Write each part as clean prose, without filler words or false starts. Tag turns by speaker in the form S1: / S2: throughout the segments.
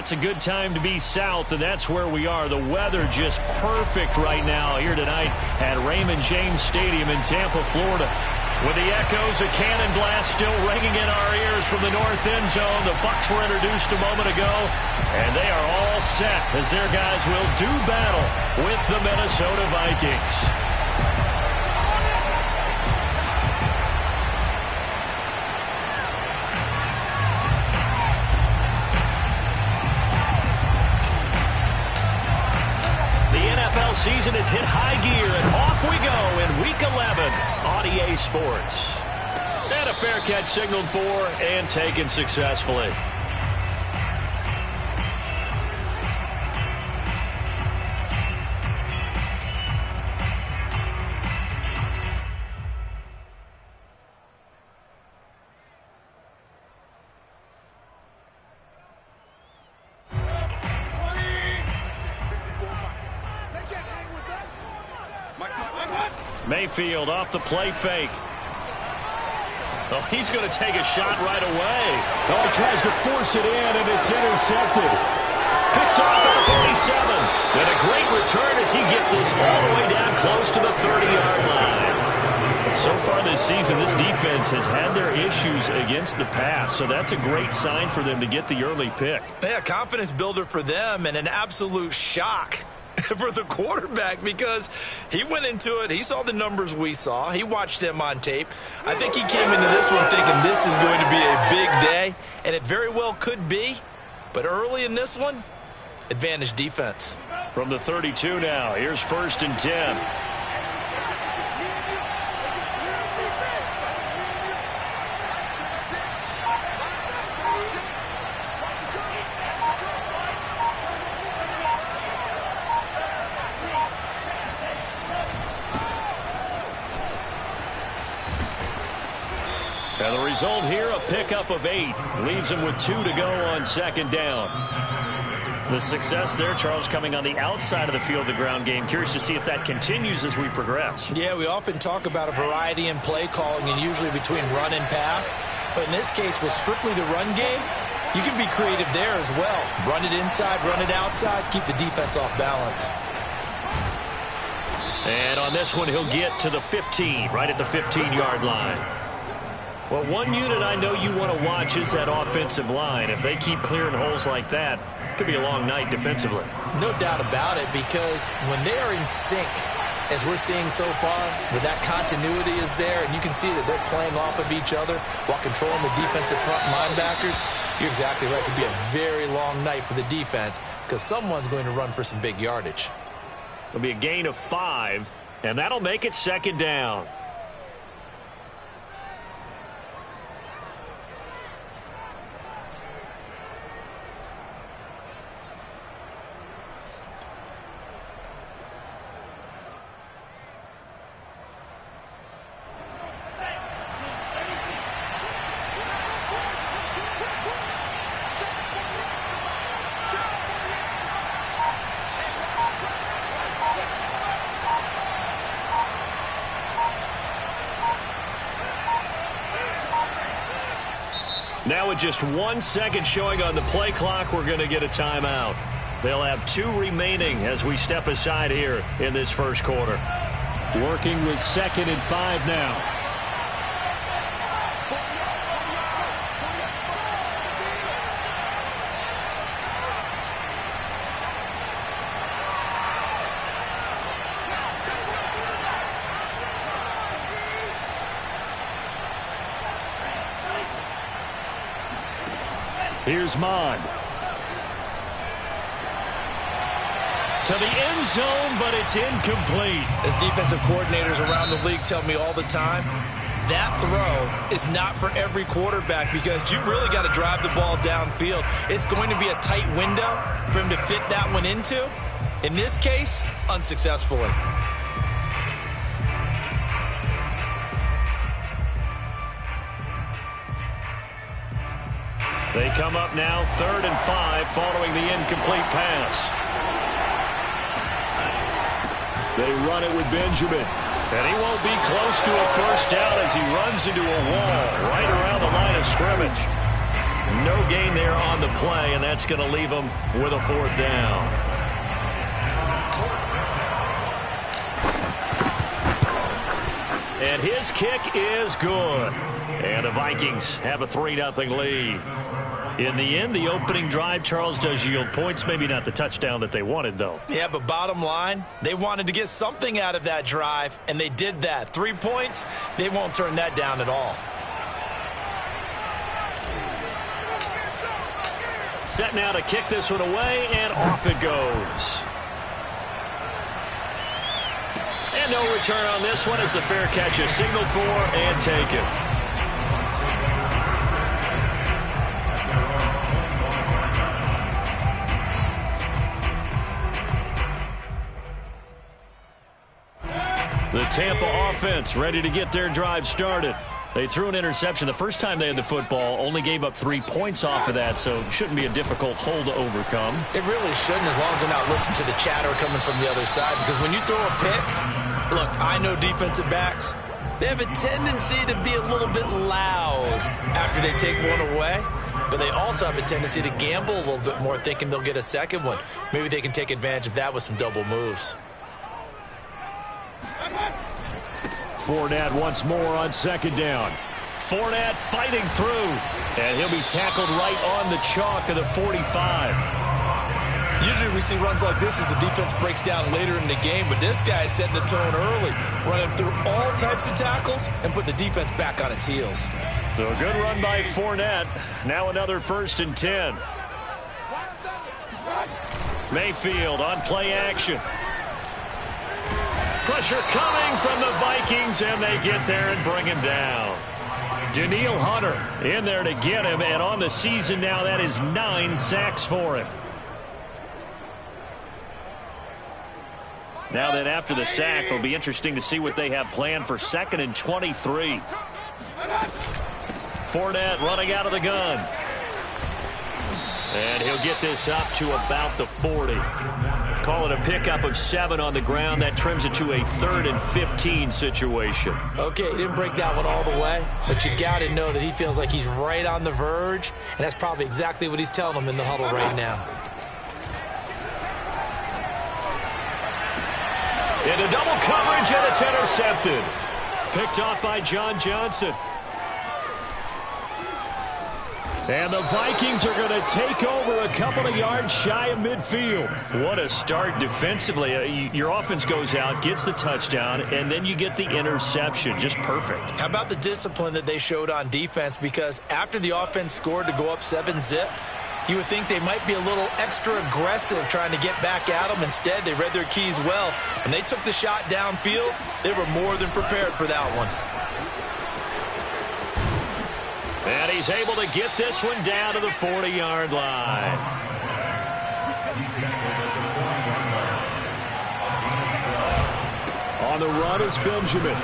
S1: it's a good time to be south, and that's where we are. The weather just perfect right now here tonight at Raymond James Stadium in Tampa, Florida. With the echoes of cannon blast still ringing in our ears from the north end zone, the Bucs were introduced a moment ago, and they are all set as their guys will do battle with the Minnesota Vikings. Season has hit high gear, and off we go in Week 11 on EA Sports. And a fair catch signaled for and taken successfully. Mayfield off the play fake. Oh, he's going to take a shot right away.
S2: Oh, he tries to force it in, and it's intercepted.
S1: Picked off at the 47. And a great return as he gets this all the way down close to the 30-yard line. So far this season, this defense has had their issues against the pass, so that's a great sign for them to get the early pick.
S3: Yeah, confidence builder for them and an absolute shock for the quarterback because he went into it. He saw the numbers we saw. He watched them on tape. I think he came into this one thinking this is going to be a big day, and it very well could be. But early in this one, advantage defense.
S1: From the 32 now, here's 1st and 10. And the result here, a pickup of 8. Leaves him with 2 to go on 2nd down. The success there, Charles, coming on the outside of the field, the ground game. Curious to see if that continues as we progress.
S3: Yeah, we often talk about a variety in play calling and usually between run and pass. But in this case, with strictly the run game, you can be creative there as well. Run it inside, run it outside, keep the defense off balance.
S1: And on this one, he'll get to the 15, right at the 15-yard line. Well, one unit I know you want to watch is that offensive line. If they keep clearing holes like that, it could be a long night defensively.
S3: No doubt about it, because when they are in sync, as we're seeing so far, where that continuity is there, and you can see that they're playing off of each other while controlling the defensive front linebackers, you're exactly right. It could be a very long night for the defense because someone's going to run for some big yardage.
S1: It'll be a gain of 5, and that'll make it 2nd down. Now with just 1 second showing on the play clock, we're going to get a timeout. They'll have 2 remaining as we step aside here in this first quarter.
S2: Working with 2nd and 5 now. Here's Mon.
S1: To the end zone, but it's incomplete.
S3: As defensive coordinators around the league tell me all the time, that throw is not for every quarterback because you've really got to drive the ball downfield. It's going to be a tight window for him to fit that one into. In this case, unsuccessfully.
S1: They come up now 3rd and 5 following the incomplete pass.
S2: They run it with Benjamin.
S1: And he won't be close to a first down as he runs into a wall right around the line of scrimmage. No gain there on the play, and that's going to leave them with a 4th down. And his kick is good. And the Vikings have a 3-0 lead. In the end, the opening drive, Charles, does yield points. Maybe not the touchdown that they wanted, though.
S3: Yeah, but bottom line, they wanted to get something out of that drive, and they did that. 3 points, they won't turn that down at all.
S1: Set now to kick this one away, and off it goes. And no return on this one as the fair catch is signaled for and taken. The Tampa offense ready to get their drive started. They threw an interception the first time they had the football, only gave up 3 points off of that, so shouldn't be a difficult hole to overcome.
S3: It really shouldn't, as long as they're not listening to the chatter coming from the other side, because when you throw a pick, look, I know defensive backs, they have a tendency to be a little bit loud after they take one away, but they also have a tendency to gamble a little bit more, thinking they'll get a second one. Maybe they can take advantage of that with some double moves.
S1: Fournette once more on 2nd down. Fournette fighting through, and he'll be tackled right on the chalk of the 45.
S3: Usually we see runs like this as the defense breaks down later in the game, but this guy is setting the tone early, running through all types of tackles and putting the defense back on its heels.
S1: So a good run by Fournette. Now another 1st and 10. Mayfield on play action. Pressure coming from the Vikings, and they get there and bring him down. Danielle Hunter in there to get him, and on the season now, that is 9 sacks for him. Now then, after the sack, it'll be interesting to see what they have planned for 2nd and 23. Fournette running out of the gun. And he'll get this up to about the 40. Call it a pickup of 7 on the ground. That trims it to a 3rd and 15 situation.
S3: Okay, he didn't break that one all the way, but you got to know that he feels like he's right on the verge, and that's probably exactly what he's telling them in the huddle right now.
S1: Into double coverage, and it's intercepted. Picked off by John Johnson. And the Vikings are going to take over a couple of yards shy of midfield. What a start defensively. Your offense goes out, gets the touchdown, and then you get the interception. Just perfect.
S3: How about the discipline that they showed on defense? Because after the offense scored to go up 7-zip, you would think they might be a little extra aggressive trying to get back at them. Instead, they read their keys well. When they took the shot downfield, they were more than prepared for that one.
S1: And he's able to get this one down to the 40-yard line. On the run is Benjamin.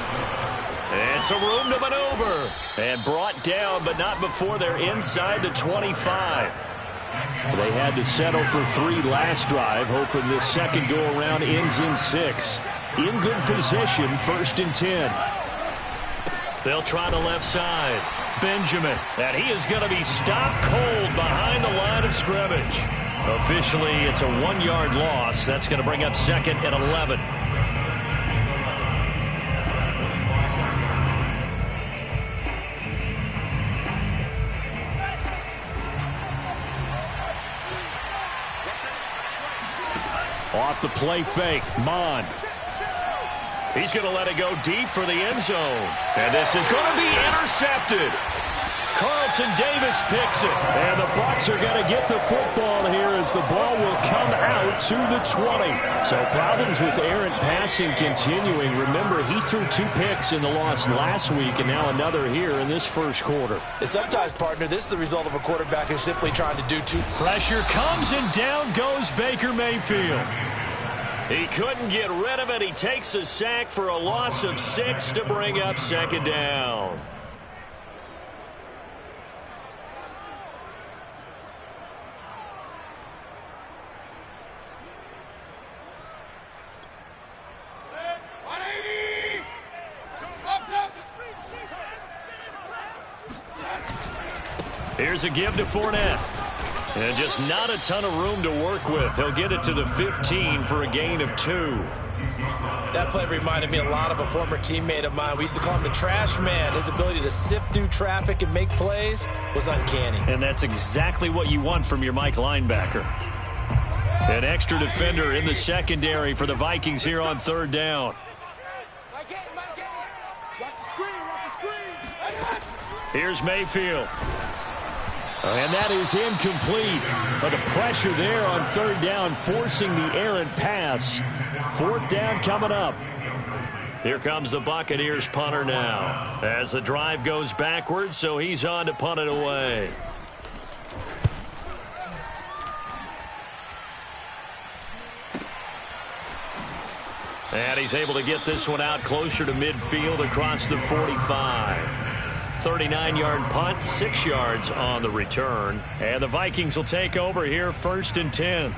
S1: And some room to maneuver. And brought down, but not before they're inside the 25. They had to settle for 3 last drive, hoping this second go-around ends in 6. In good position, 1st and 10. They'll try the left side. Benjamin, and he is going to be stopped cold behind the line of scrimmage. Officially, it's a 1-yard loss. That's going to bring up 2nd and 11. Off the play fake, Mond. He's going to let it go deep for the end zone. And this is going to be intercepted. Carlton Davis picks it. And the Bucs are going to get the football here as the ball will come out to the 20. So problems with errant passing continuing. Remember, he threw 2 picks in the loss last week and now another here in this first quarter.
S3: And sometimes, partner, this is the result of a quarterback who's simply trying to do too.
S1: Pressure comes and down goes Baker Mayfield. He couldn't get rid of it. He takes a sack for a loss of 6 to bring up 2nd down. Here's a give to Fournette. And just not a ton of room to work with. He'll get it to the 15 for a gain of 2.
S3: That play reminded me a lot of a former teammate of mine. We used to call him the trash man. His ability to sift through traffic and make plays was uncanny.
S1: And that's exactly what you want from your Mike linebacker. An extra defender in the secondary for the Vikings here on third down. Here's Mayfield. And that is incomplete. But the pressure there on third down, forcing the errant pass. Fourth down coming up. Here comes the Buccaneers punter now. As the drive goes backwards, so he's on to punt it away. And he's able to get this one out closer to midfield across the 45. 39-yard punt, 6 yards on the return. And the Vikings will take over here, 1st and 10.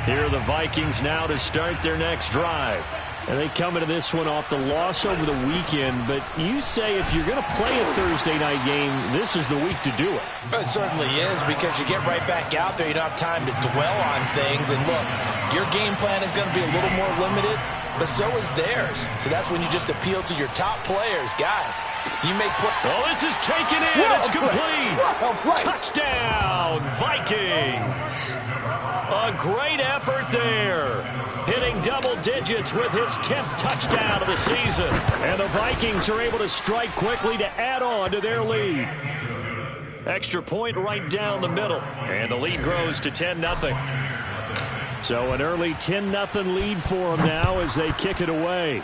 S1: Here are the Vikings now to start their next drive. And they come into this one off the loss over the weekend. But you say if you're going to play a Thursday night game, this is the week to do it.
S3: It certainly is, because you get right back out there. You don't have time to dwell on things. And look, your game plan is going to be a little more limited, but so is theirs. So that's when you just appeal to your top players. Guys, you make play.
S1: Oh, this is taken in. It's complete. Touchdown, Vikings. A great effort there. Hitting double digits with his 10th touchdown of the season. And the Vikings are able to strike quickly to add on to their lead. Extra point right down the middle. And the lead grows to 10-0. So an early 10-0 lead for them now as they kick it away.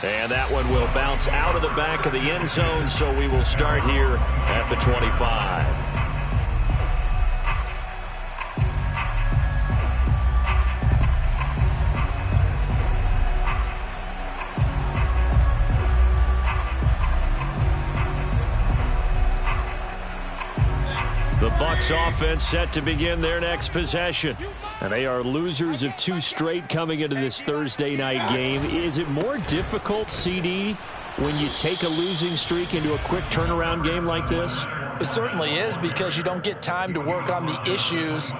S1: And that one will bounce out of the back of the end zone, so we will start here at the 25. The Bucs offense set to begin their next possession. And they are losers of 2 straight coming into this Thursday night game. Is it more difficult, CD, when you take a losing streak into a quick turnaround game like this?
S3: It certainly is, because you don't get time to work on the issues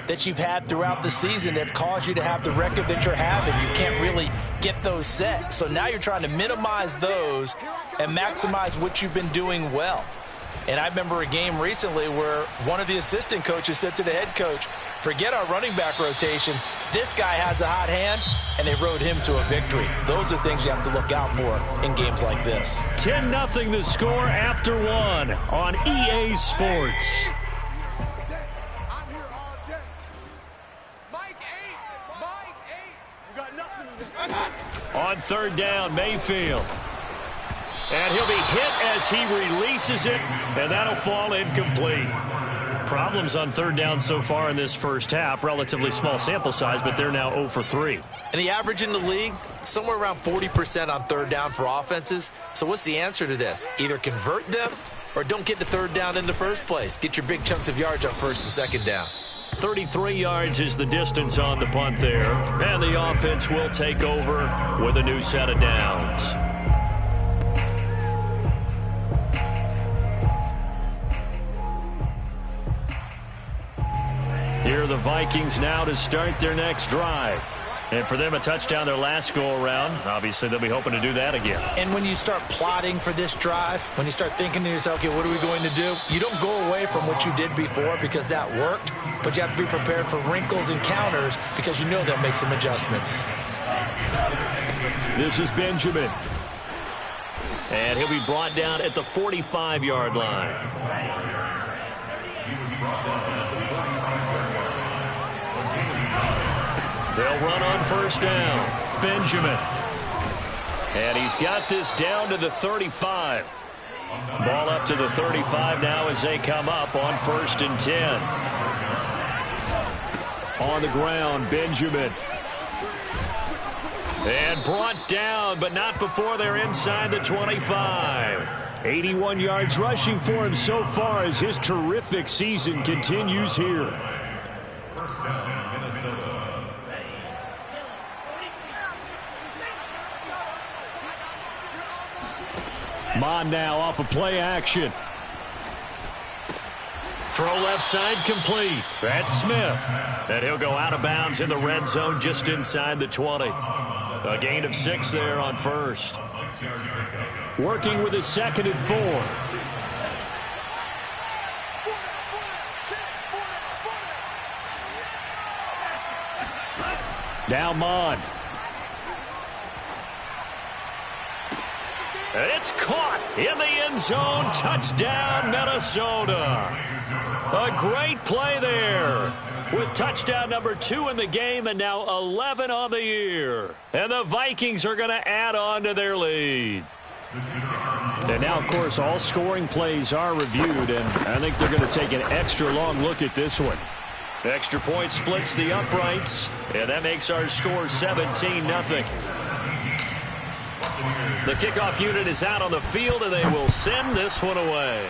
S3: that you've had throughout the season that have caused you to have the record that you're having. You can't really get those set. So now you're trying to minimize those and maximize what you've been doing well. And I remember a game recently where one of the assistant coaches said to the head coach, forget our running back rotation. This guy has a hot hand, and they rode him to a victory. Those are things you have to look out for in games like this.
S1: 10-0 the score after 1 on EA Sports.
S4: I'm here all day. Mike 8. You got nothing.
S1: On third down, Mayfield. And he'll be hit as he releases it, and that'll fall incomplete. Problems on third down so far in this first half. Relatively small sample size, but they're now 0 for 3.
S3: And the average in the league, somewhere around 40% on third down for offenses. So what's the answer to this? Either convert them or don't get to third down in the first place. Get your big chunks of yards on first and second down.
S1: 33 yards is the distance on the punt there. And the offense will take over with a new set of downs. Here are the Vikings now to start their next drive. And for them, a touchdown their last go-around. Obviously, they'll be hoping to do that again.
S3: And when you start plotting for this drive, when you start thinking to yourself, okay, what are we going to do? You don't go away from what you did before because that worked, but you have to be prepared for wrinkles and counters because you know they'll make some adjustments.
S1: This is Benjamin. And he'll be brought down at the 45-yard line. They'll run on first down. Benjamin. And he's got this down to the 35. Ball up to the 35 now as they come up on 1st and 10. On the ground, Benjamin. And brought down, but not before they're inside the 25.
S2: 81 yards rushing for him so far as his terrific season continues here.
S5: First down, Minnesota.
S2: Mon now off of play action.
S1: Throw left side complete. That's Smith. And he'll go out of bounds in the red zone just inside the 20. A gain of 6 there on first.
S2: Working with a 2nd and 4. Now Mon.
S1: It's caught in the end zone. Touchdown, Minnesota. A great play there. With touchdown number 2 in the game and now 11 on the year. And the Vikings are going to add on to their lead.
S2: And now, of course, all scoring plays are reviewed, and I think they're going to take an extra long look at this one.
S1: Extra point splits the uprights, and that makes our score 17-0. The kickoff unit is out on the field, and they will send this one away.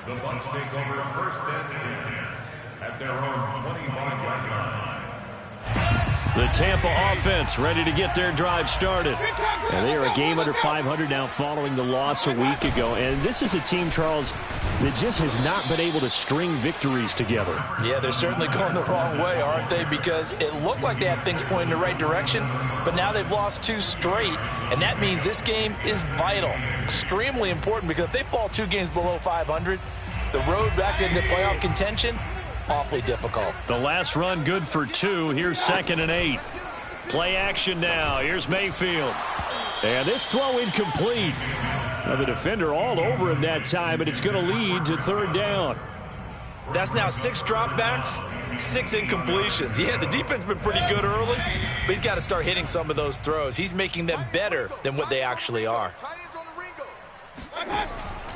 S5: The Bucs take over 1st and 10 at their own 25-yard line.
S2: The Tampa offense ready to get their drive started. And they are a game under 500 now following the loss a week ago. And this is a team, Charles, that just has not been able to string victories together.
S3: Yeah, they're certainly going the wrong way, aren't they? Because it looked like they had things pointing in the right direction, but now they've lost 2 straight, and that means this game is vital, extremely important, because if they fall 2 games below 500, the road back into playoff contention, awfully difficult.
S1: The last run good for 2. Here's 2nd and 8. Play action now. Here's Mayfield.
S2: And this throw incomplete. Now the defender all over him that time, and it's going to lead to 3rd down.
S3: That's now 6 dropbacks, 6 incompletions. Yeah, the defense has been pretty good early, but he's got to start hitting some of those throws. He's making them better than what they actually are.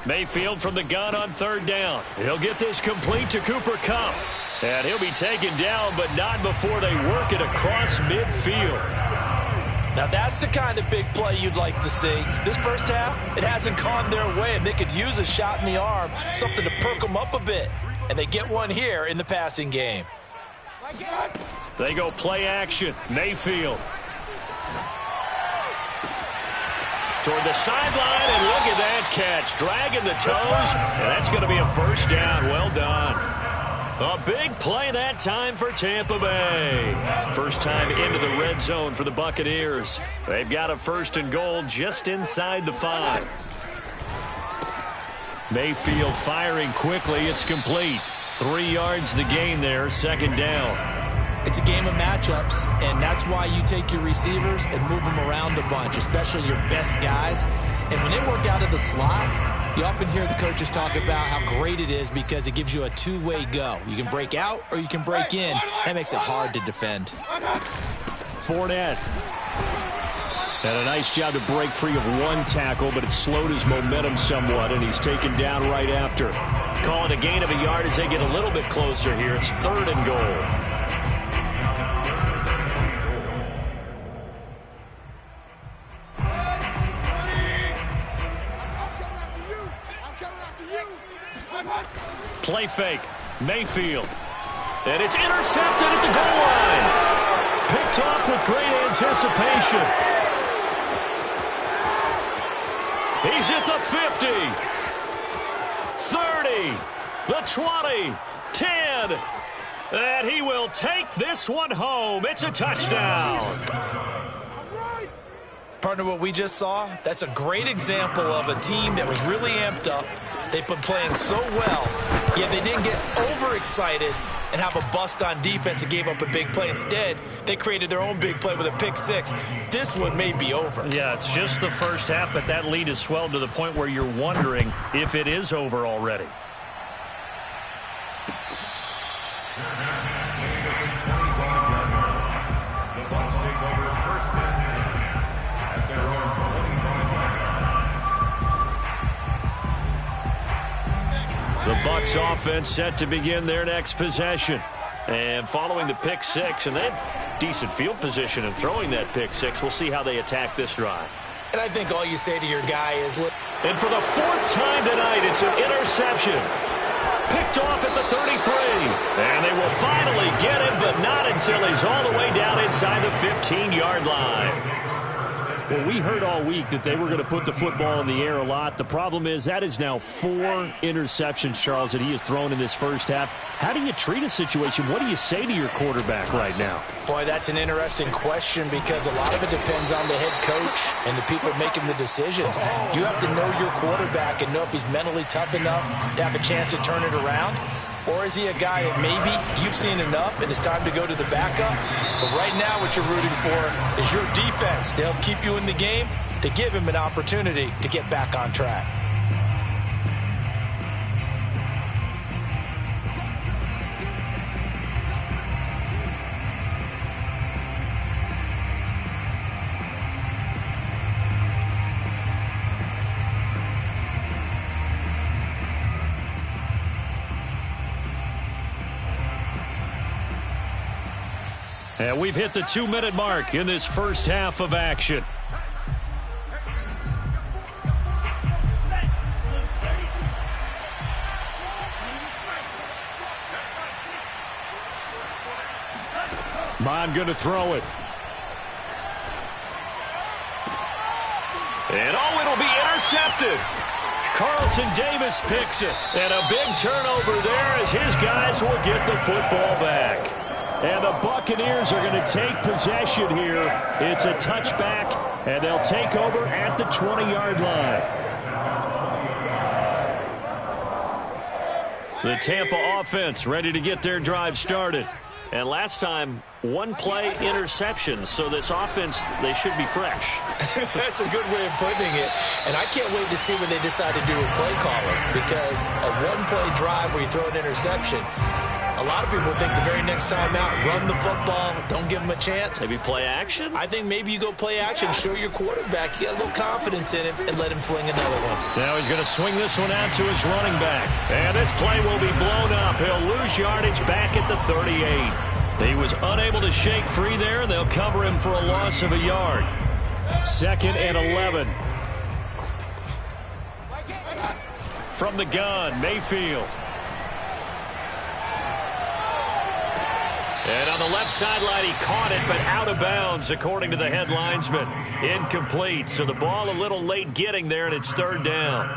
S1: Mayfield from the gun on 3rd down. He'll get this complete to Cooper Kupp. And he'll be taken down, but not before they work it across midfield.
S3: Now that's the kind of big play you'd like to see. This first half, it hasn't gone their way, and they could use a shot in the arm, something to perk them up a bit. And they get one here in the passing game.
S1: They go play action. Mayfield. Toward the sideline, and look at that catch. Dragging the toes, and that's going to be a 1st down. Well done. A big play that time for Tampa Bay. First time into the red zone for the Buccaneers. They've got a 1st and goal just inside the 5. Mayfield firing quickly. It's complete. 3 yards the gain there. 2nd down.
S3: It's a game of matchups, and that's why you take your receivers and move them around a bunch, especially your best guys. And when they work out of the slot, you often hear the coaches talk about how great it is because it gives you a 2-way go. You can break out or you can break in. That makes it hard to defend.
S2: Fournette. And a nice job to break free of 1 tackle, but it slowed his momentum somewhat, and he's taken down right after.
S1: Call it a gain of a yard as they get a little bit closer here. It's 3rd and goal. Play fake. Mayfield. And it's intercepted at the goal line. Picked off with great anticipation. He's at the 50. 30. The 20. 10. And he will take this one home. It's a touchdown.
S3: Partner, what we just saw, that's a great example of a team that was really amped up. They've been playing so well, yet they didn't get overexcited and have a bust on defense and gave up a big play. Instead, they created their own big play with a pick 6. This one may be over.
S1: Yeah, it's just the first half, but that lead has swelled to the point where you're wondering if it is over already.
S5: The Bucs take over 1st and 10 at their own 25-yard line.
S1: The Bucs offense set to begin their next possession. And following the pick 6, and decent field position and throwing that pick six. We'll see how they attack this drive.
S3: And I think all you say to your guy is, look.
S1: And for the fourth time tonight, it's an interception. Picked off at the 33. And they will finally get him, but not until he's all the way down inside the 15-yard line.
S2: Well, we heard all week that they were going to put the football in the air a lot. The problem is that is now 4 interceptions, Charles, that he has thrown in this first half. How do you treat a situation? What do you say to your quarterback right now?
S3: Boy, that's an interesting question because a lot of it depends on the head coach and the people making the decisions. You have to know your quarterback and know if he's mentally tough enough to have a chance to turn it around. Or is he a guy that maybe you've seen enough and it's time to go to the backup? But right now what you're rooting for is your defense to help keep you in the game, to give him an opportunity to get back on track.
S1: And we've hit the 2-minute mark in this first half of action. Bond going to throw it. And it'll be intercepted. Carlton Davis picks it. And a big turnover there as his guys will get the football back. And the Buccaneers are going to take possession here. It's a touchback, and they'll take over at the 20-yard line. The Tampa offense ready to get their drive started. And last time, 1-play interception. So this offense, they should be fresh.
S3: That's a good way of putting it. And I can't wait to see what they decide to do with play caller. Because a 1-play drive where you throw an interception, a lot of people think the very next time out, run the football, don't give him a chance.
S1: Maybe play action?
S3: I think maybe you go play action, show your quarterback, you got a little confidence in him, and let him fling another one.
S1: Now he's going to swing this one out to his running back. And this play will be blown up. He'll lose yardage back at the 38. He was unable to shake free there. They'll cover him for a loss of a yard. 2nd and 11. From the gun, Mayfield. And on the left sideline, he caught it, but out of bounds, according to the head linesman. Incomplete. So the ball a little late getting there, and it's 3rd down.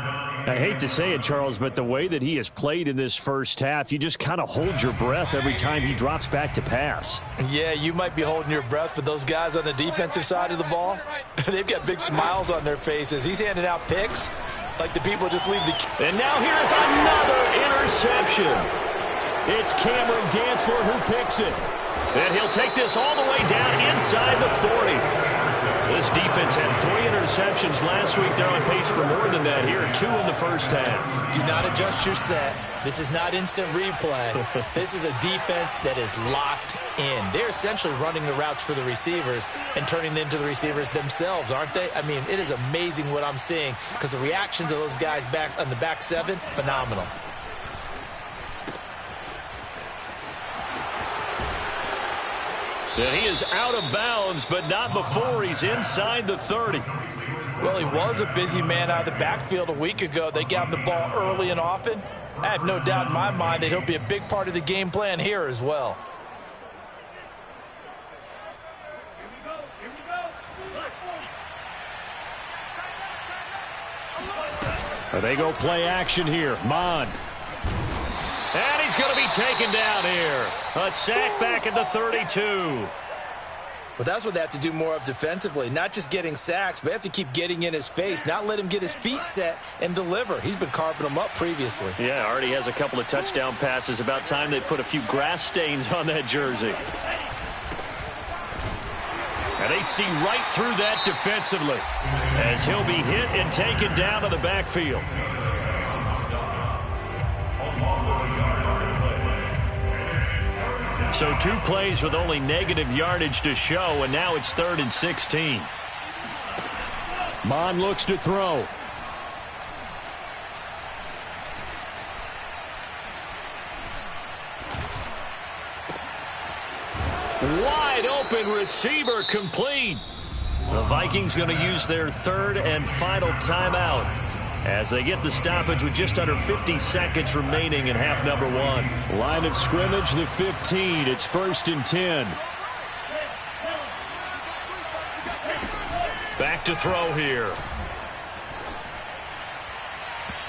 S2: I hate to say it, Charles, but the way that he has played in this first half, you just kind of hold your breath every time he drops back to pass.
S3: Yeah, you might be holding your breath, but those guys on the defensive side of the ball, they've got big smiles on their faces. He's handing out picks like the people just leave the...
S1: And now here's another interception. It's Cameron Dantzler who picks it. And he'll take this all the way down inside the 40. This defense had 3 interceptions last week. They're on pace for more than that here. 2 in the first half.
S3: Do not adjust your set. This is not instant replay. This is a defense that is locked in. They're essentially running the routes for the receivers and turning into the receivers themselves, aren't they? I mean, it is amazing what I'm seeing because the reactions of those guys back on the back 7, phenomenal.
S1: And he is out of bounds, but not before he's inside the 30.
S3: Well, he was a busy man out of the backfield a week ago. They got him the ball early and often. I have no doubt in my mind that he'll be a big part of the game plan here as well.
S1: They go play action here. Mond. And he's going to be taken down here. A sack back at the 32.
S3: Well, that's what they have to do more of defensively. Not just getting sacks, but they have to keep getting in his face. Not let him get his feet set and deliver. He's been carving them up previously.
S1: Yeah, already has a couple of touchdown passes. About time they put a few grass stains on that jersey. And they see right through that defensively as he'll be hit and taken down to the backfield. So 2 plays with only negative yardage to show, and now it's 3rd and 16.
S2: Mond looks to throw.
S1: Wide open receiver, complete. The Vikings going to use their third and final timeout as they get the stoppage with just under 50 seconds remaining in half number one.
S2: Line of scrimmage, the 15. It's 1st and 10.
S1: Back to throw here.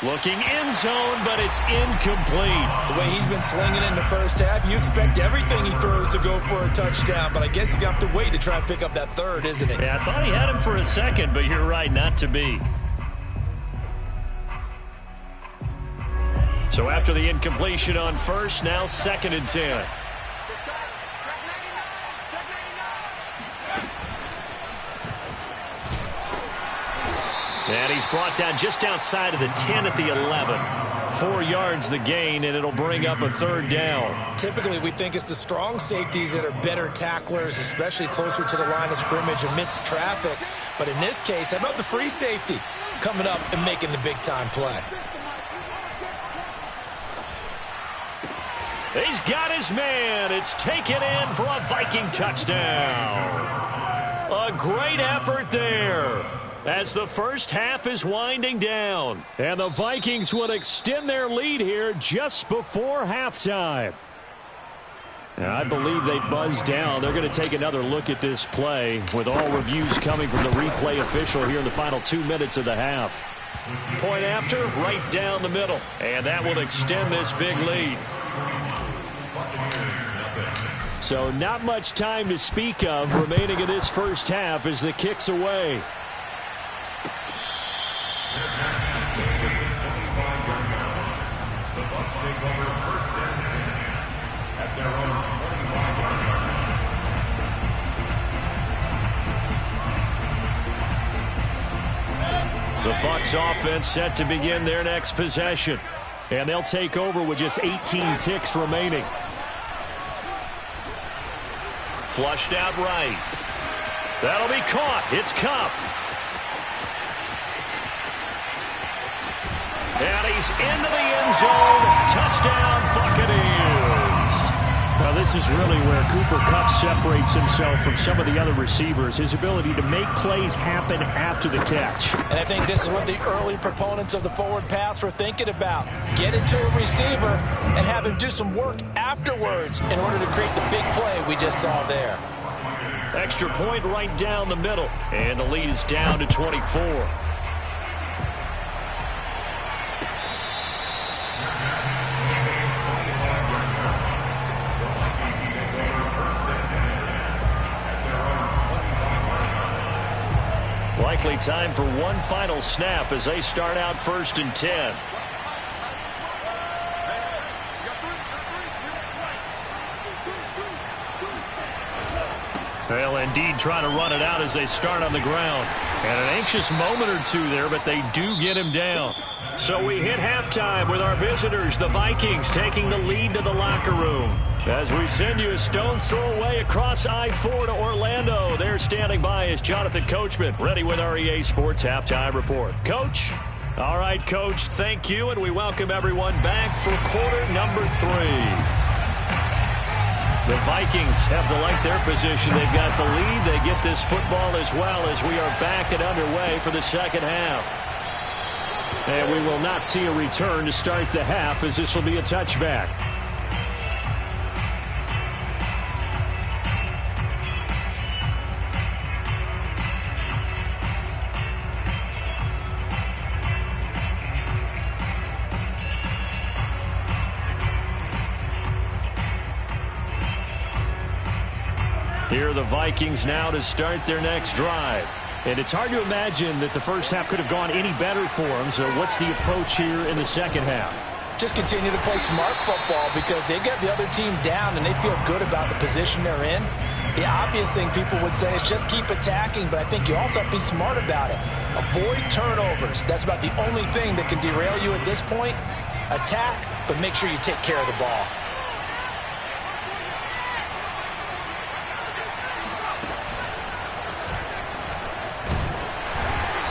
S1: Looking end zone, but it's incomplete.
S3: The way he's been slinging in the first half, you expect everything he throws to go for a touchdown, but I guess he's going to have to wait to try and pick up that third, isn't he?
S1: Yeah, I thought he had him for a second, but you're right, not to be. So after the incompletion on first, now 2nd and 10. And he's brought down just outside of the 10 at the 11. 4 yards the gain, and it'll bring up a 3rd down.
S3: Typically, we think it's the strong safeties that are better tacklers, especially closer to the line of scrimmage amidst traffic. But in this case, how about the free safety coming up and making the big-time play?
S1: He's got his man. It's taken in for a Viking touchdown. A great effort there as the first half is winding down.
S2: And the Vikings will extend their lead here just before halftime. And I believe they buzzed down. They're going to take another look at this play with all reviews coming from the replay official here in the final 2 minutes of the half.
S1: Point after, right down the middle. And that will extend this big lead.
S2: So not much time to speak of remaining in this first half as the kick's away.
S5: The Bucs take over 1st and 10 at their own 25-yard line.
S1: The Bucs offense set to begin their next possession.
S2: And they'll take over with just 18 ticks remaining.
S1: Flushed out right. That'll be caught. It's Kupp. And he's into the end zone. Touchdown, Buccaneers.
S2: Now, this is really where Cooper Kupp separates himself from some of the other receivers, his ability to make plays happen after the catch.
S3: And I think this is what the early proponents of the forward pass were thinking about. Get it to a receiver and have him do some work afterwards in order to create the big play we just saw there.
S1: Extra point right down the middle. And the lead is down to 24. Likely time for one final snap as they start out 1st and 10. They'll indeed try to run it out as they start on the ground. And an anxious moment or two there, but they do get him down. So we hit halftime with our visitors, the Vikings, taking the lead to the locker room. As we send you a stone's throw away across I-4 to Orlando. There standing by is Jonathan Coachman, ready with our EA Sports Halftime Report. Coach? All right, Coach, thank you, and we welcome everyone back for quarter number 3. The Vikings have to like their position. They've got the lead. They get this football as well as we are back and underway for the second half. And we will not see a return to start the half as this will be a touchback. Here are the Vikings now to start their next drive.
S2: And it's hard to imagine that the first half could have gone any better for them. So what's the approach here in the second half?
S3: Just continue to play smart football because they get the other team down and they feel good about the position they're in. The obvious thing people would say is just keep attacking, but I think you also have to be smart about it. Avoid turnovers. That's about the only thing that can derail you at this point. Attack, but make sure you take care of the ball.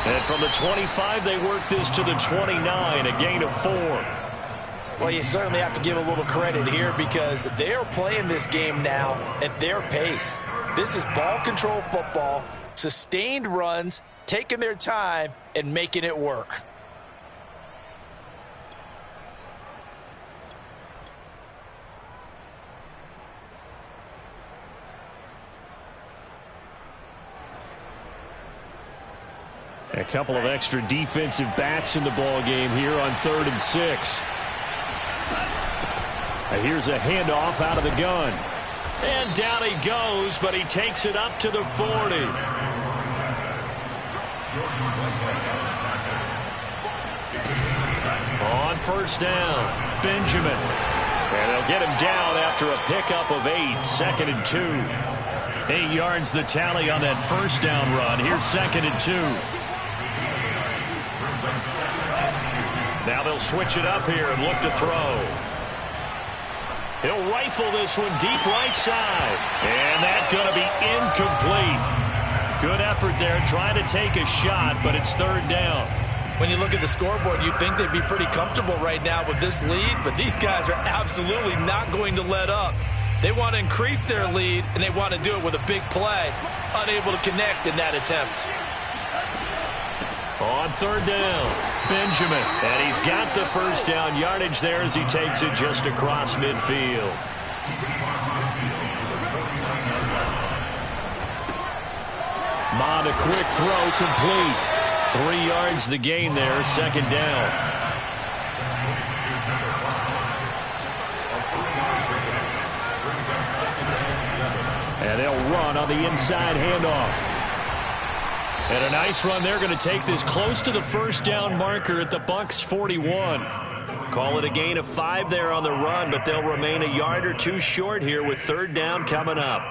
S1: And from the 25, they work this to the 29, a gain of 4.
S3: Well, you certainly have to give a little credit here because they are playing this game now at their pace. This is ball control football, sustained runs, taking their time, and making it work.
S2: A couple of extra defensive backs in the ball game here on 3rd and 6. Here's a handoff out of the gun.
S1: And down he goes, but he takes it up to the 40. On 1st down, Benjamin. And they'll get him down after a pickup of 8, 2nd and 2. 8 yards the tally on that 1st down run. Here's 2nd and 2. Now they'll switch it up here and look to throw. He'll rifle this one deep right side. And that's going to be incomplete. Good effort there trying to take a shot, but it's 3rd down.
S3: When you look at the scoreboard, you'd think they'd be pretty comfortable right now with this lead, but these guys are absolutely not going to let up. They want to increase their lead, and they want to do it with a big play. Unable to connect in that attempt.
S1: On 3rd down, Benjamin. And he's got the 1st down yardage there as he takes it just across midfield. Mott, a quick throw complete. 3 yards the gain there, 2nd down. And they'll run on the inside handoff. And a nice run. They're going to take this close to the 1st down marker at the Bucs 41. Call it a gain of 5 there on the run, but they'll remain a yard or 2 short here with 3rd down coming up.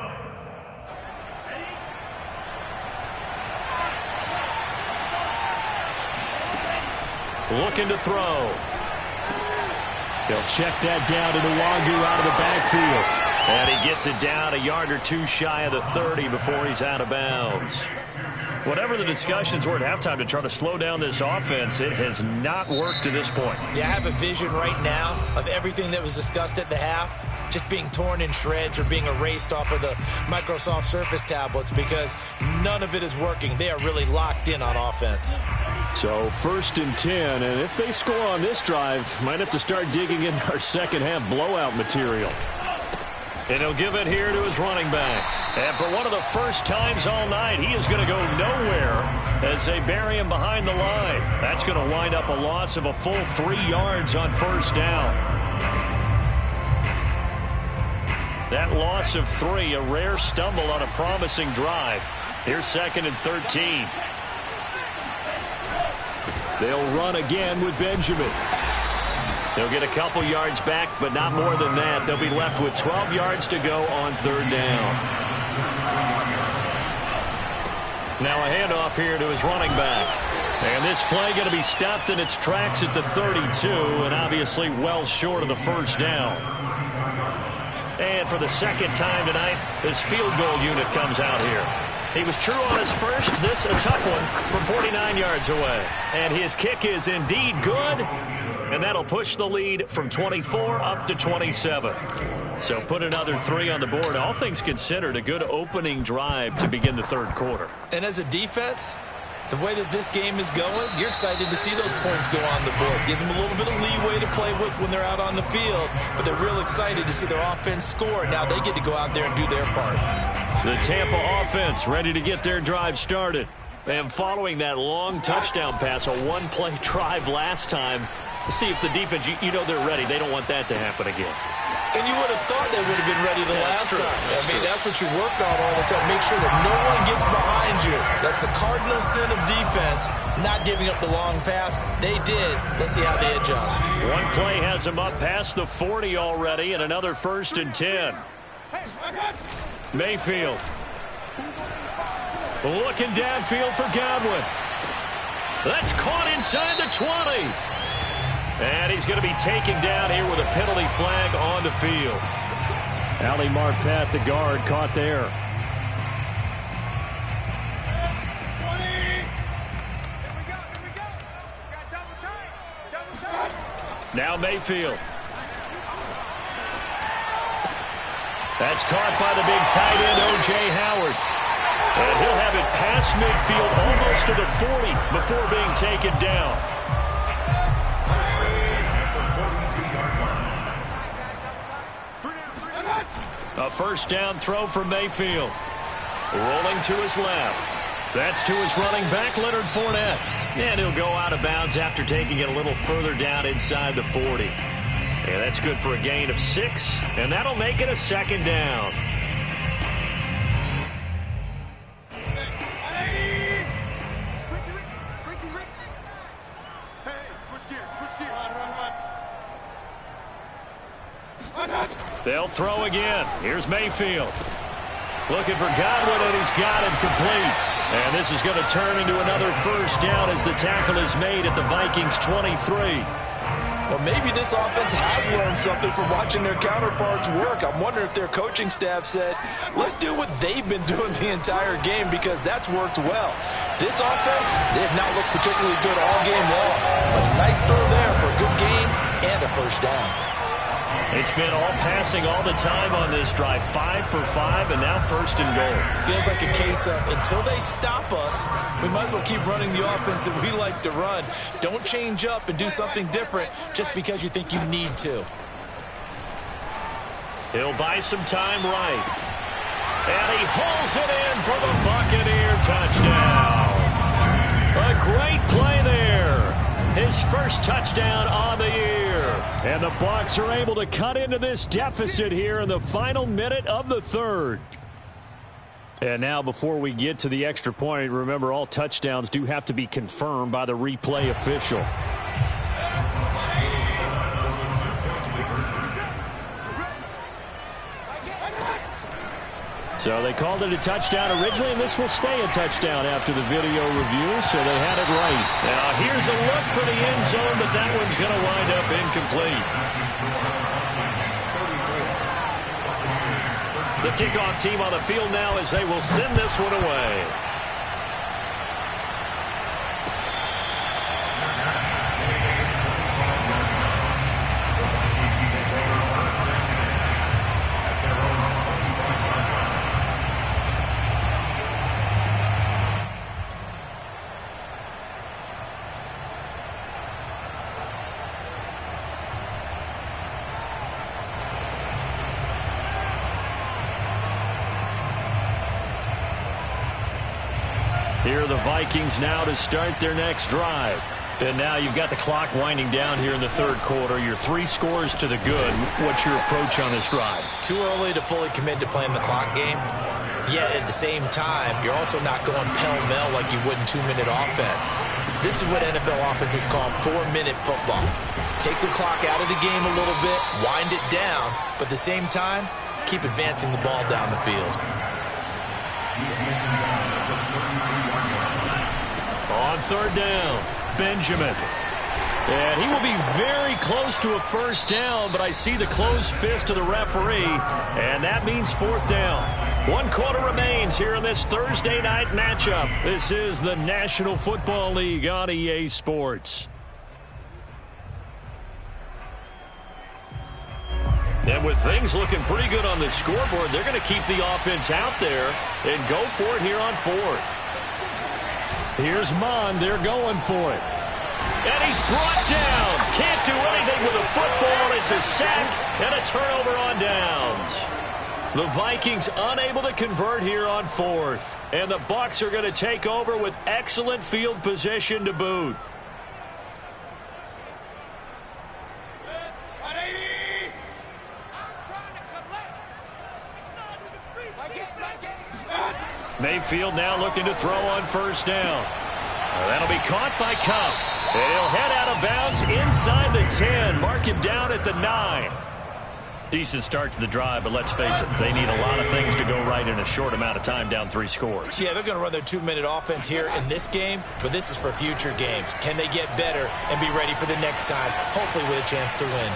S1: Looking to throw. They'll check that down to Nwangu out of the backfield. And he gets it down a yard or 2 shy of the 30 before he's out of bounds. Whatever the discussions were at halftime to try to slow down this offense, it has not worked to this point.
S3: Yeah, I have a vision right now of everything that was discussed at the half just being torn in shreds or being erased off of the Microsoft Surface tablets because none of it is working. They are really locked in on offense.
S2: So 1st and 10, and if they score on this drive, might have to start digging in our second half blowout material.
S1: And he'll give it here to his running back. And for one of the first times all night, he is going to go nowhere as they bury him behind the line. That's going to wind up a loss of a full 3 yards on 1st down. That loss of 3, a rare stumble on a promising drive. Here's 2nd and 13.
S2: They'll run again with Benjamin.
S1: They'll get a couple yards back, but not more than that. They'll be left with 12 yards to go on 3rd down. Now a handoff here to his running back. And this play going to be stopped in its tracks at the 32, and obviously well short of the 1st down. And for the 2nd time tonight, his field goal unit comes out here. He was true on his first. This a tough one from 49 yards away. And his kick is indeed good. And that'll push the lead from 24 up to 27. So put another 3 on the board. All things considered, a good opening drive to begin the 3rd quarter.
S3: And as a defense, the way that this game is going, you're excited to see those points go on the board. Gives them a little bit of leeway to play with when they're out on the field. But they're real excited to see their offense score. Now they get to go out there and do their part.
S1: The Tampa offense ready to get their drive started. And following that long touchdown pass, a one-play drive last time, see if the defense, you know they're ready. They don't want that to happen again.
S3: And you would have thought they would have been ready the last time. That's what you work on all the time. Make sure that no one gets behind you. That's the cardinal sin of defense, not giving up the long pass. They did. Let's see how they adjust.
S1: One play has them up past the 40 already, and another 1st and 10. Mayfield. Looking downfield for Godwin. That's caught inside the 20. And he's going to be taken down here with a penalty flag on the field.
S2: Ali Marpet, the guard, caught there.
S1: Now Mayfield That's caught by the big tight end, O.J. Howard. And he'll have it past midfield, almost to the 40, before being taken down. A first down throw for Mayfield. Rolling to his left. That's to his running back, Leonard Fournette. And he'll go out of bounds after taking it a little further down inside the 40. And that's good for a gain of 6, and that'll make it a second down. They'll throw again. Here's Mayfield. Looking for Godwin, and he's got him complete. And this is going to turn into another first down as the tackle is made at the Vikings' 23.
S3: Well, maybe this offense has learned something from watching their counterparts work. I'm wondering if their coaching staff said, let's do what they've been doing the entire game, because that's worked well. This offense, they have not looked particularly good all game long. But a nice throw there for a good game and a first down.
S1: It's been all passing all the time on this drive. 5 for 5, and now first and goal.
S3: Feels like a case of, until they stop us, we might as well keep running the offense that we like to run. Don't change up and do something different just because you think you need to.
S1: He'll buy some time right. And he hauls it in for the Buccaneer touchdown. A great play there. His first touchdown on the year. And the Bucs are able to cut into this deficit here in the final minute of the third. And now before we get to the extra point, remember all touchdowns do have to be confirmed by the replay official. So they called it a touchdown originally, and this will stay a touchdown after the video review, so they had it right. Now here's a look for the end zone, but that one's going to wind up incomplete. The kickoff team on the field now as they will send this one away. Here are the Vikings now to start their next drive. And now you've got the clock winding down here in the third quarter. Your 3 scores to the good. What's your approach on this drive?
S3: Too early to fully commit to playing the clock game. Yet at the same time, you're also not going pell-mell like you would in 2-minute offense. This is what NFL offenses call 4-minute football. Take the clock out of the game a little bit, wind it down, but at the same time, keep advancing the ball down the field.
S1: On third down, Benjamin. And he will be very close to a first down, but I see the closed fist of the referee, and that means fourth down. 1 quarter remains here in this Thursday night matchup. This is the National Football League on EA Sports. And with things looking pretty good on the scoreboard, they're going to keep the offense out there and go for it here on fourth. Here's Mond. They're going for it. And he's brought down. Can't do anything with a football. It's a sack and a turnover on downs. The Vikings unable to convert here on fourth. And the Bucs are going to take over with excellent field position to boot. Mayfield now looking to throw on first down. That'll be caught by Cup. And he'll head out of bounds inside the 10. Mark him down at the 9. Decent start to the drive, but let's face it, they need a lot of things to go right in a short amount of time, down 3 scores.
S3: Yeah, they're going to run their 2-minute offense here in this game, but this is for future games. Can they get better and be ready for the next time, hopefully with a chance to win?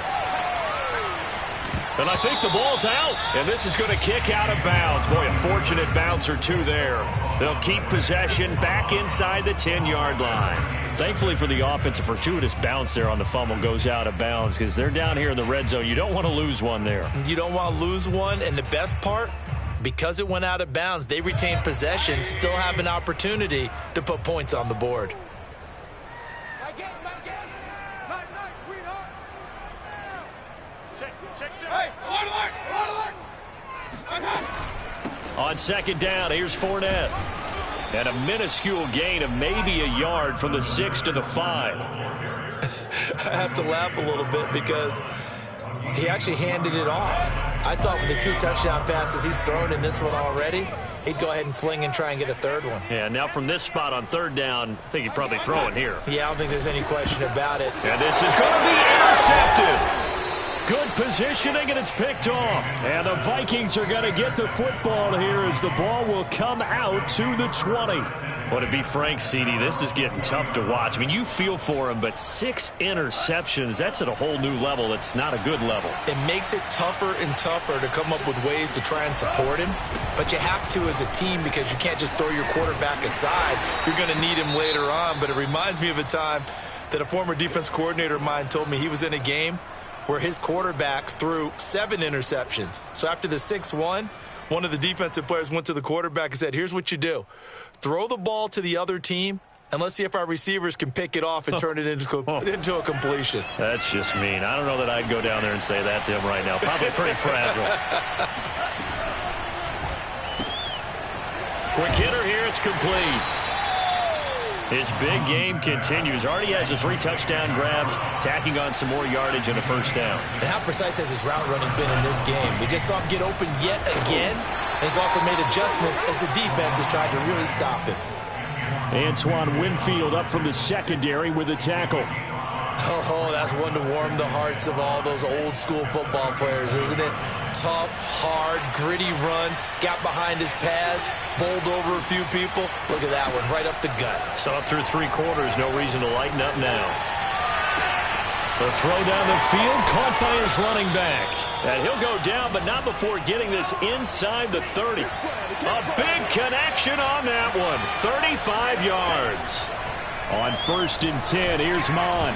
S1: And I think the ball's out, and this is going to kick out of bounds. Boy, a fortunate bounce or two there. They'll keep possession back inside the 10-yard line.
S2: thankfully for the offense, a fortuitous bounce there on the fumble goes out of bounds because they're down here in the red zone. You don't want to lose one there.
S3: You don't want to lose one, and the best part, because it went out of bounds, they retain possession, still have an opportunity to put points on the board.
S2: On second down, here's Fournette. And a minuscule gain of maybe a yard from the 6 to the 5.
S3: I have to laugh a little bit because he actually handed it off. I thought with the 2 touchdown passes he's thrown in this one already, he'd go ahead and fling and try and get a third one.
S2: Yeah, now from this spot on third down, I think he'd probably throw it here.
S3: Yeah, I don't think there's any question about it.
S2: And this is going to be intercepted. Good positioning, and it's picked off. And the Vikings are going to get the football here as the ball will come out to the 20. Well, to be frank, CD, this is getting tough to watch. I mean, you feel for him, but 6 interceptions, that's at a whole new level. It's not a good level.
S3: It makes it tougher and tougher to come up with ways to try and support him. But you have to as a team because you can't just throw your quarterback aside. You're going to need him later on. But it reminds me of a time that a former defense coordinator of mine told me he was in a game where his quarterback threw 7 interceptions. So after the 6-1, one of the defensive players went to the quarterback and said, here's what you do. Throw the ball to the other team, and let's see if our receivers can pick it off and turn it into a completion.
S2: That's just mean. I don't know that I'd go down there and say that to him right now. Probably pretty fragile. Quick hitter here. It's complete. His big game continues. Already has his 3 touchdown grabs, tacking on some more yardage and a first down.
S3: And how precise has his route running been in this game? We just saw him get open yet again. And he's also made adjustments as the defense has tried to really stop him.
S2: Antoine Winfield up from the secondary with a tackle.
S3: Oh, that's one to warm the hearts of all those old school football players, isn't it? Tough, hard, gritty run, got behind his pads, bowled over a few people. Look at that one, right up the gut.
S2: So up through 3 quarters, no reason to lighten up now. The throw down the field, caught by his running back. And he'll go down, but not before getting this inside the 30. A big connection on that one, 35 yards. On 1st and 10, here's Mon.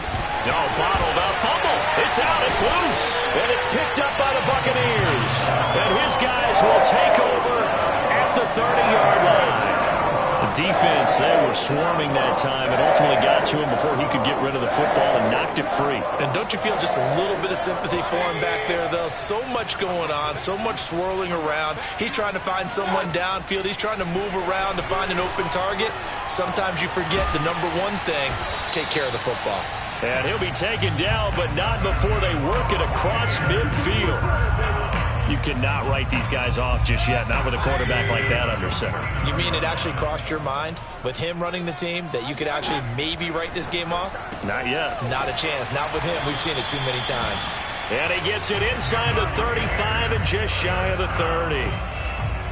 S2: No, bottled up, fumble. It's out, it's loose. And it's picked up by the Buccaneers. And his guys will take over at the 30-yard line. The defense, they were swarming that time and ultimately got to him before he could get rid of the football and knocked it free.
S3: And don't you feel just a little bit of sympathy for him back there, though? So much going on, so much swirling around. He's trying to find someone downfield. He's trying to move around to find an open target. Sometimes you forget the number one thing, take care of the football.
S2: And he'll be taken down, but not before they work it across midfield. You cannot write these guys off just yet, not with a quarterback like that under center.
S3: You mean it actually crossed your mind with him running the team that you could actually maybe write this game off?
S2: Not yet.
S3: Not a chance. Not with him. We've seen it too many times.
S2: And he gets it inside the 35 and just shy of the 30.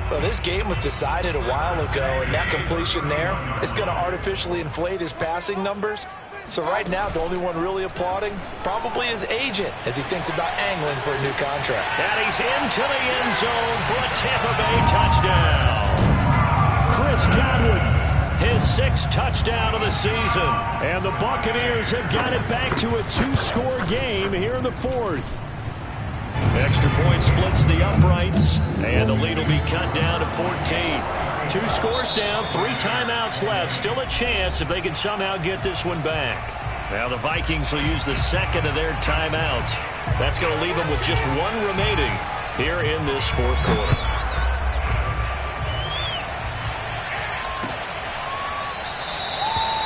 S3: Well, this game was decided a while ago, and that completion there is going to artificially inflate his passing numbers. So right now, the only one really applauding probably his agent as he thinks about angling for a new contract.
S2: And he's into the end zone for a Tampa Bay touchdown. Chris Godwin, his 6th touchdown of the season. And the Buccaneers have got it back to a 2-score game here in the 4th. Extra point splits the uprights, and the lead will be cut down to 14. 2 scores down, 3 timeouts left. Still a chance if they can somehow get this one back. Now the Vikings will use the 2nd of their timeouts. That's going to leave them with just 1 remaining here in this 4th quarter.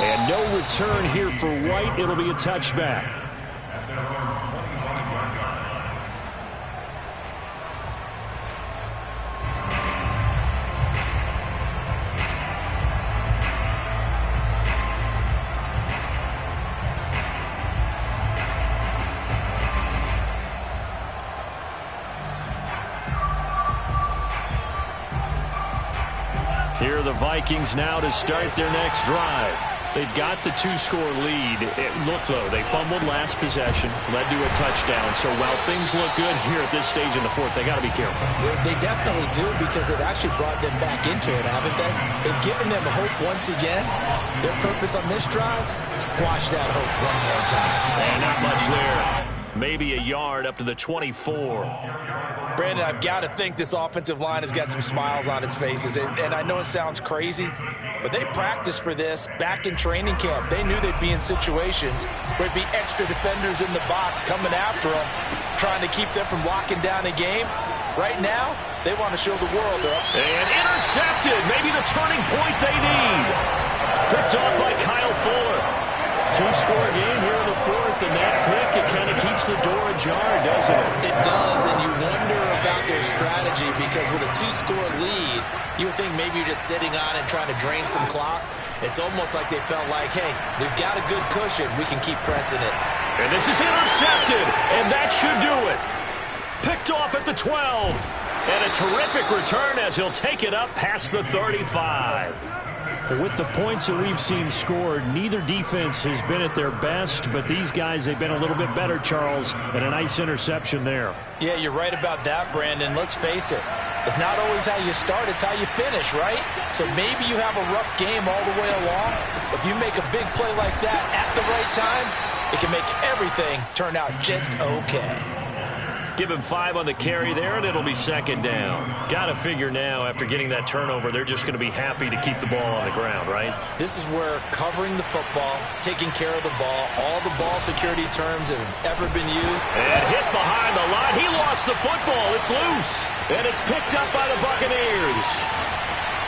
S2: And no return here for White. It'll be a touchback. Here are the Vikings now to start their next drive. They've got the 2-score lead. Look, though, they fumbled last possession, led to a touchdown. So while things look good here at this stage in the fourth, they got to be careful.
S3: They definitely do, because they've actually brought them back into it, haven't they? They've given them hope once again. Their purpose on this drive, squash that hope one more time.
S2: And not much there. Maybe a yard up to the 24.
S3: Brandon, I've got to think this offensive line has got some smiles on its faces. And I know it sounds crazy, but they practiced for this back in training camp. They knew they'd be in situations where there'd be extra defenders in the box coming after them, trying to keep them from locking down a game. Right now, they want to show the world they're up.
S2: And intercepted. Maybe the turning point they need. Picked off by Kyle Fuller. 2-score game here in the fourth, and that pick, it kind of keeps the door ajar, doesn't it?
S3: It does, and you wonder about their strategy, because with a 2-score lead, you would think maybe you're just sitting on it trying to drain some clock. It's almost like they felt like, hey, we've got a good cushion. We can keep pressing it.
S2: And this is intercepted, and that should do it. Picked off at the 12. And a terrific return as he'll take it up past the 35. With the points that we've seen scored, neither defense has been at their best, but these guys, they've been a little bit better, Charles, and a nice interception there.
S3: Yeah, you're right about that, Brandon. Let's face it. It's not always how you start, it's how you finish, right? So maybe you have a rough game all the way along. If you make a big play like that at the right time, it can make everything turn out just okay.
S2: Give him 5 on the carry there, and it'll be second down. Got to figure now, after getting that turnover, they're just going to be happy to keep the ball on the ground, right?
S3: This is where covering the football, taking care of the ball, all the ball security terms that have ever been used.
S2: And hit behind the line. He lost the football. It's loose. And it's picked up by the Buccaneers.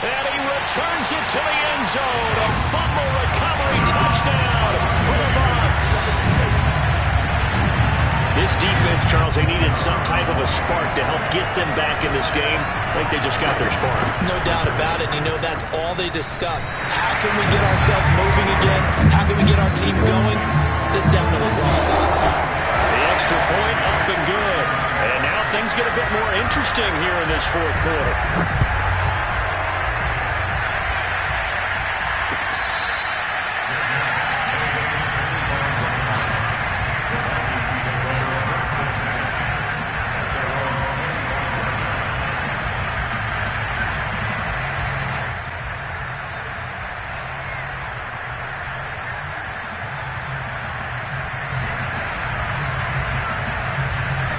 S2: And he returns it to the end zone. A fumble recovery touchdown for the Bucs. This defense, Charles, they needed some type of a spark to help get them back in this game. I think they just got their spark.
S3: No doubt about it. You know, that's all they discussed. How can we get ourselves moving again? How can we get our team going? This definitely qualifies.
S2: The extra point up and good. And now things get a bit more interesting here in this fourth quarter.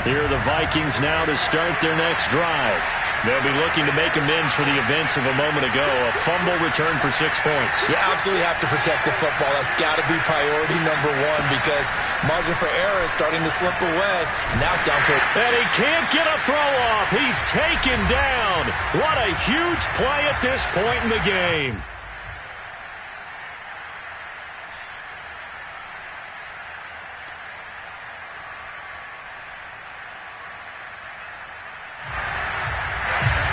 S2: Here are the Vikings now to start their next drive. They'll be looking to make amends for the events of a moment ago. A fumble return for 6 points.
S3: You absolutely have to protect the football. That's got to be priority number one, because margin for error is starting to slip away. Now it's down to
S2: And he can't get a throw off. He's taken down. What a huge play at this point in the game.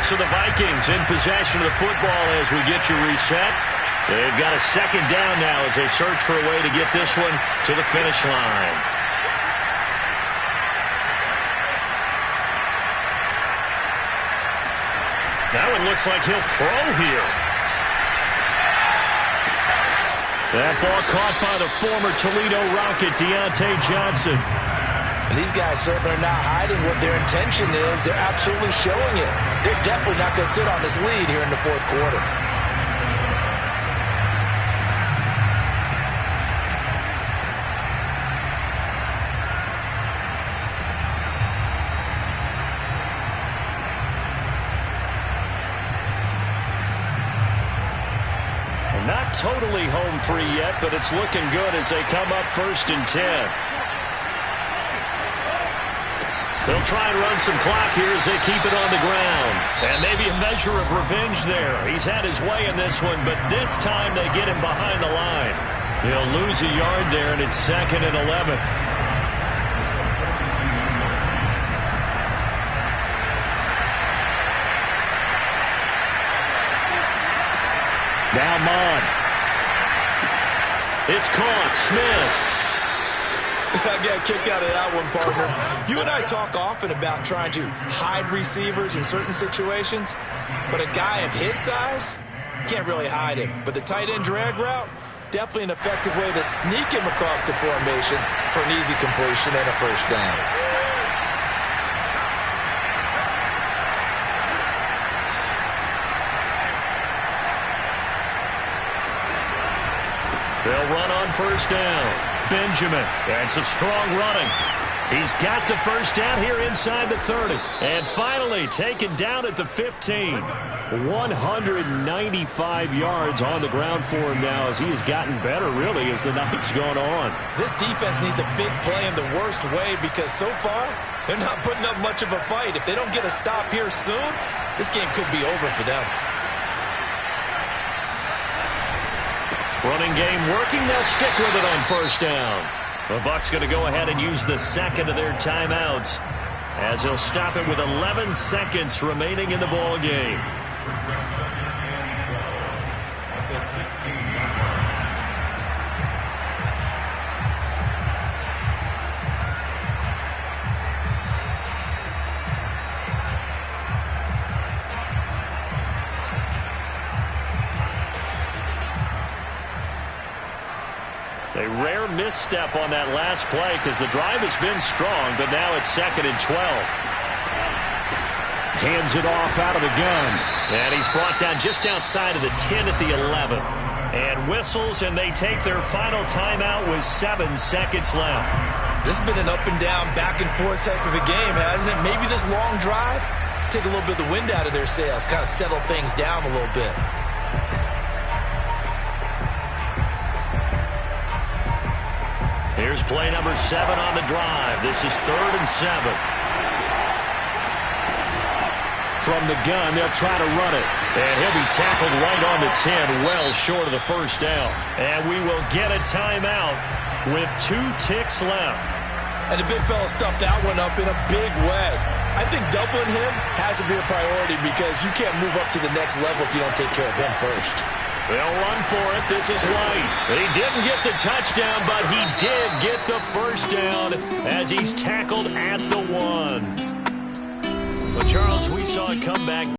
S2: So the Vikings in possession of the football as we get you reset. They've got a second down now as they search for a way to get this one to the finish line. That one looks like he'll throw here. That ball caught by the former Toledo Rocket, Deontay Johnson.
S3: And these guys certainly are not hiding what their intention is. They're absolutely showing it. They're definitely not going to sit on this lead here in the fourth quarter.
S2: And not totally home free yet, but it's looking good as they come up 1st and 10. They'll try and run some clock here as they keep it on the ground. And maybe a measure of revenge there. He's had his way in this one, but this time they get him behind the line. He'll lose a yard there, and it's 2nd and 11. Now Mon. It's caught. Smith.
S3: I got a kick out of that one, partner. You and I talk often about trying to hide receivers in certain situations, but a guy of his size can't really hide him. But the tight end drag route, definitely an effective way to sneak him across the formation for an easy completion and a first down.
S1: They'll run on first down. Benjamin, and some strong running. He's got the first down here inside the 30. And finally taken down at the 15. 195 yards on the ground for him now as he has gotten better, really, as the night's gone on.
S3: This defense needs a big play in the worst way because so far they're not putting up much of a fight. If they don't get a stop here soon, this game could be over for them.
S1: Running game working. They'll stick with it on first down. The Bucs going to go ahead and use the second of their timeouts as they'll stop it with 11 seconds remaining in the ball game.
S5: At the 16-yard line.
S1: A rare misstep on that last play because the drive has been strong, but now it's 2nd and 12. Hands it off out of the gun. And he's brought down just outside of the 10 at the 11. And whistles, and they take their final timeout with 7 seconds left.
S3: This has been an up and down, back and forth type of a game, hasn't it? Maybe this long drive take a little bit of the wind out of their sails, kind of settle things down a little bit.
S1: Here's play number 7 on the drive. This is 3rd and 7. From the gun, they'll try to run it. And he'll be tackled right on the 10, well short of the first down. And we will get a timeout with 2 ticks left.
S3: And the big fella stuffed that one up in a big way. I think doubling him has to be a priority because you can't move up to the next level if you don't take care of him first.
S1: They'll run for it. This is White. He didn't get the touchdown, but he did get the first down as he's tackled at the 1. Well, Charles, we saw a comeback.